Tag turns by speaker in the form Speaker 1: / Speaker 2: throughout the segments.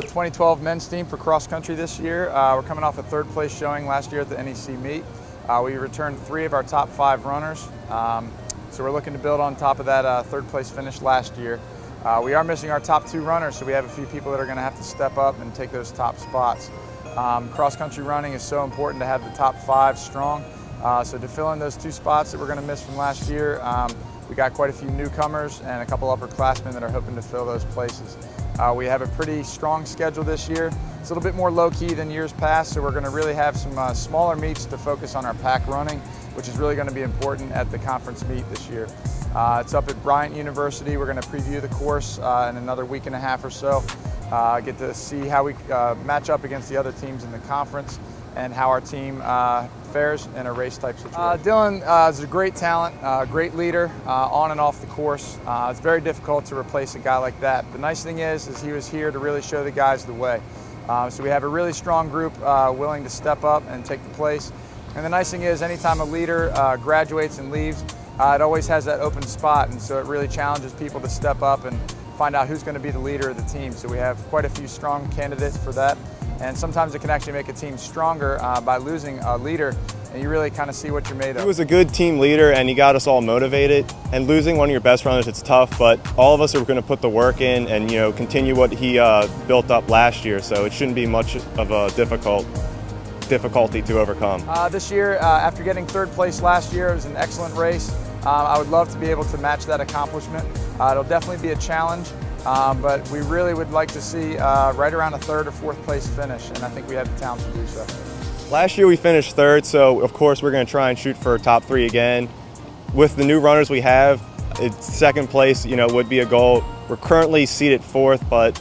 Speaker 1: 2012 men's team for cross country this year. We're coming off a third place showing last year at the NEC meet. We returned 3 of our top 5 runners. So we're looking to build on top of that third place finish last year. We are missing our top 2 runners, so we have a few people that are going to have to step up and take those top spots. Cross country running is so important to have the top 5 strong. So to fill in those 2 spots that we're going to miss from last year, we got quite a few newcomers and a couple upperclassmen that are hoping to fill those places. We have a pretty strong schedule this year. It's a little bit more low-key than years past, so we're going to really have some smaller meets to focus on our pack running, which is really going to be important at the conference meet this year. It's up at Bryant University. We're going to preview the course in another week and a half or so. Get to see how we match up against the other teams in the conference and how our team fares in a race type situation. Dylan is a great talent, great leader on and off the course. It's very difficult to replace a guy like that. The nice thing is he was here to really show the guys the way. So we have a really strong group willing to step up and take the place. And the nice thing is anytime a leader graduates and leaves, it always has that open spot, and so it really challenges people to step up and find out who's going to be the leader of the team. So we have quite a few strong candidates for that. And sometimes it can actually make a team stronger by losing a leader, and you really kind of see what you're made of.
Speaker 2: He was a good team leader, and he got us all motivated. And losing one of your best runners, it's tough, but all of us are going to put the work in and continue what he built up last year. So it shouldn't be much of a difficulty to overcome.
Speaker 1: This year, after getting third place last year, it was an excellent race. I would love to be able to match that accomplishment. It'll definitely be a challenge. But we really would like to see right around a 3rd or 4th place finish, and I think we have the talent to do so.
Speaker 2: Last year we finished 3rd, so of course we're going to try and shoot for top 3 again. With the new runners we have, 2nd place would be a goal. We're currently seated 4th, but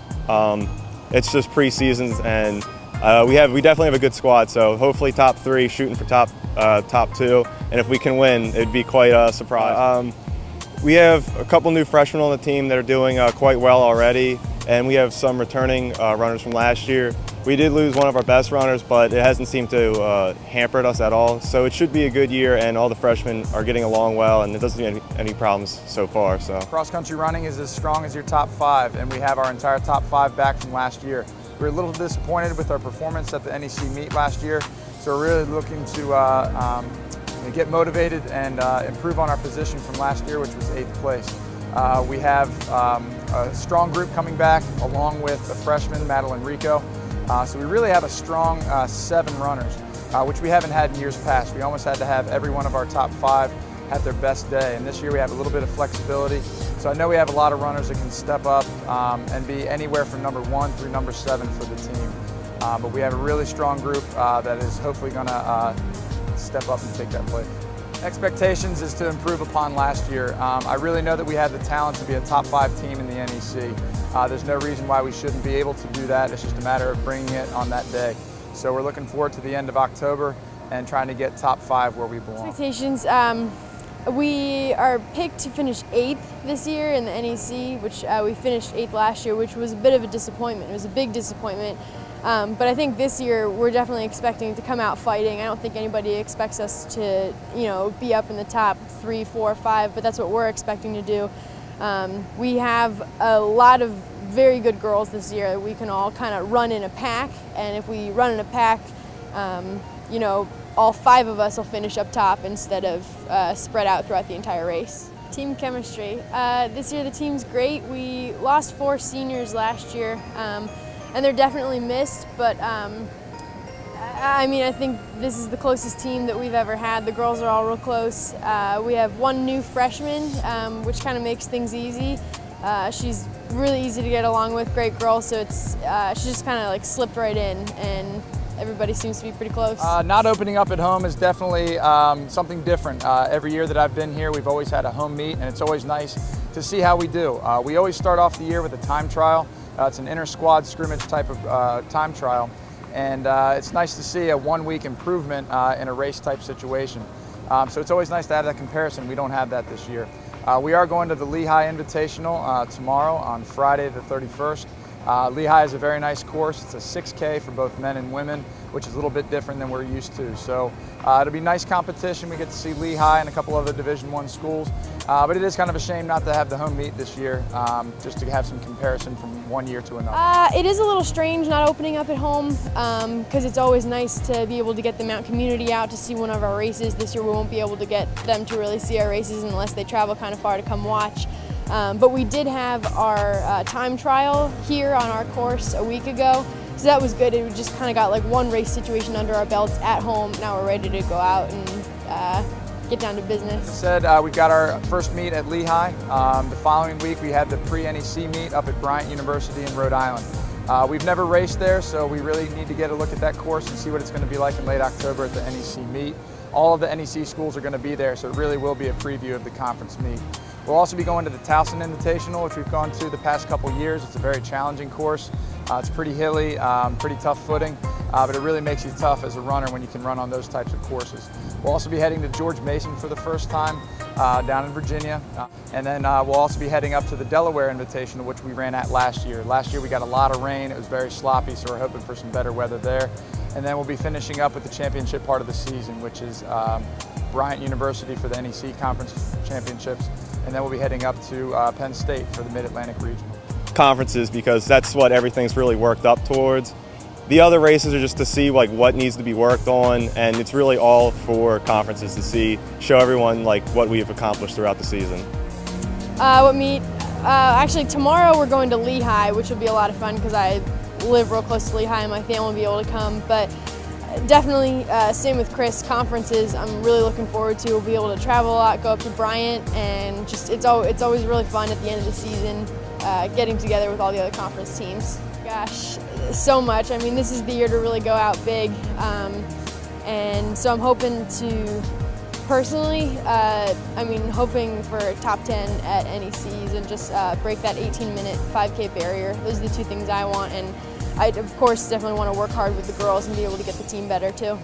Speaker 2: it's just pre-seasons, and we definitely have a good squad. So hopefully top 3, shooting for top 2, and if we can win, it'd be quite a surprise. We have a couple new freshmen on the team that are doing quite well already, and we have some returning runners from last year. We did lose one of our best runners, but it hasn't seemed to hamper us at all. So it should be a good year, and all the freshmen are getting along well, and it doesn't seem any problems so far. So
Speaker 1: cross-country running is as strong as your top 5, and we have our entire top 5 back from last year. We were a little disappointed with our performance at the NEC meet last year, so we're really looking to get motivated and improve on our position from last year, which was 8th place. We have a strong group coming back along with a freshman, Madeline Rico. So we really have a strong 7 runners, which we haven't had in years past. We almost had to have every one of our top 5 have their best day, and this year we have a little bit of flexibility. So I know we have a lot of runners that can step up and be anywhere from number 1 through number 7 for the team. But we have a really strong group that is hopefully going to step up and take that place. Expectations is to improve upon last year. I really know that we have the talent to be a top 5 team in the NEC. There's no reason why we shouldn't be able to do that. It's just a matter of bringing it on that day. So we're looking forward to the end of October and trying to get top 5 where we belong.
Speaker 3: Expectations, we are picked to finish 8th this year in the NEC, which we finished 8th last year, which was a bit of a disappointment. It was a big disappointment. But I think this year we're definitely expecting to come out fighting. I don't think anybody expects us to, be up in the top 3, 4, 5, but that's what we're expecting to do. We have a lot of very good girls this year. We can all kind of run in a pack, and if we run in a pack, all 5 of us will finish up top instead of spread out throughout the entire race. Team chemistry. This year the team's great. We lost 4 seniors last year. And they're definitely missed, but I think this is the closest team that we've ever had. The girls are all real close. We have 1 new freshman, which kind of makes things easy. She's really easy to get along with, great girl, so it's she just kind of like slipped right in, and everybody seems to be pretty close.
Speaker 1: Not opening up at home is definitely something different. Every year that I've been here, we've always had a home meet, and it's always nice to see how we do. We always start off the year with a time trial. It's an inter-squad scrimmage type of time trial, and it's nice to see a 1-week improvement in a race type situation. So it's always nice to have that comparison. We don't have that this year. We are going to the Lehigh Invitational tomorrow on Friday the 31st. Lehigh is a very nice course. It's a 6K for both men and women, which is a little bit different than we're used to. So it'll be nice competition. We get to see Lehigh and a couple other Division I schools. But it is kind of a shame not to have the home meet this year, just to have some comparison from one year to another.
Speaker 3: It is a little strange not opening up at home because it's always nice to be able to get the Mount community out to see one of our races. This year we won't be able to get them to really see our races unless they travel kind of far to come watch. But we did have our time trial here on our course a week ago, so that was good. It just kind of got like one race situation under our belts at home. Now we're ready to go out and get down to business.
Speaker 1: We've got our first meet at Lehigh. The following week we had the pre-NEC meet up at Bryant University in Rhode Island. We've never raced there, so we really need to get a look at that course and see what it's going to be like in late October at the NEC meet. All of the NEC schools are going to be there, so it really will be a preview of the conference meet. We'll also be going to the Towson Invitational, which we've gone to the past couple years. It's a very challenging course. It's pretty hilly, pretty tough footing, but it really makes you tough as a runner when you can run on those types of courses. We'll also be heading to George Mason for the first time down in Virginia. And then we'll also be heading up to the Delaware Invitational, which we ran at last year. Last year we got a lot of rain. It was very sloppy, so we're hoping for some better weather there. And then we'll be finishing up with the championship part of the season, which is Bryant University for the NEC Conference Championships. And then we'll be heading up to Penn State for the Mid-Atlantic Regional.
Speaker 2: Conferences, because that's what everything's really worked up towards. The other races are just to see like what needs to be worked on, and it's really all for conferences to show everyone like what we've accomplished throughout the season.
Speaker 3: What meet? Actually, tomorrow we're going to Lehigh, which will be a lot of fun because I live real close to Lehigh and my family will be able to come. But definitely, same with Chris, conferences I'm really looking forward to. We'll be able to travel a lot, go up to Bryant, and just it's always really fun at the end of the season getting together with all the other conference teams. Gosh, so much. I mean, this is the year to really go out big, and so I'm hoping to personally, hoping for top 10 at NECs and just break that 18-minute 5K barrier. Those are the two things I want, and I, of course, definitely want to work hard with the girls and be able to get the team better too.